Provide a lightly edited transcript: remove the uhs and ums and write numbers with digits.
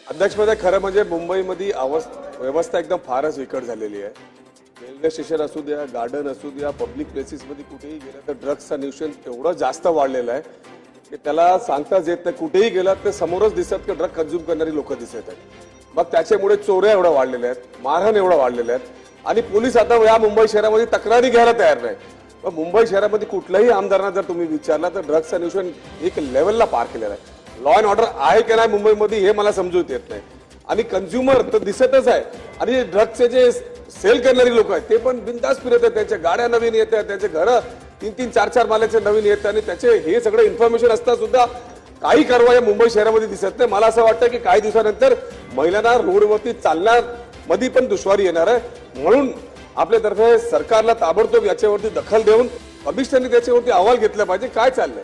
अध्यक्षपद खरं म्हणजे मुंबईमध्ये व्यवस्था एकदम फारच विकट झालेली आहे. रेल्वे स्टेशन असू द्या, गार्डन असू द्या, पब्लिक प्लेसेसमध्ये कुठेही गेलं तर ड्रग्सचं न्यूशन एवढं जास्त वाढलेलं आहे की त्याला सांगताच येत नाही. कुठेही गेलात तर समोरच दिसत की ड्रग कंझ्युम करणारी लोक दिसत आहेत. मग त्याच्यामुळे चोऱ्या एवढ्या वाढलेल्या आहेत, मारहाण एवढ्या वाढलेल्या आहेत आणि पोलीस आता या मुंबई शहरामध्ये तक्रारी घ्यायला तयार नाही. पण मुंबई शहरामध्ये कुठल्याही आमदारांना जर तुम्ही विचारला तर ड्रग्सचं न्यूशन एक लेवलला पार केलेलं आहे. लॉ अँड ऑर्डर आहे की नाही मुंबईमध्ये हे मला समजून येत नाही. आणि कंझ्युमर तर दिसतच आहे आणि ड्रग्सचे जे सेल करणारी लोक आहेत ते पण बिनधास्त फिरत आहेत. त्यांच्या गाड्या नवीन येत आहेत, त्यांचे घर 3-3, 4-4 माल्याचे नवीन येत आणि त्याचे हे सगळं इन्फॉर्मेशन असता सुद्धा काही कारवाई मुंबई शहरामध्ये दिसत नाही. मला असं वाटतं की काही दिवसानंतर महिलांना रोडवरती चालण्यामध्ये पण दुश्वारी येणार आहे. म्हणून आपल्यातर्फे सरकारला ताबडतोब याच्यावरती दखल देऊन कमिशनरने त्याच्यावरती अहवाल घेतला पाहिजे. काय चाललंय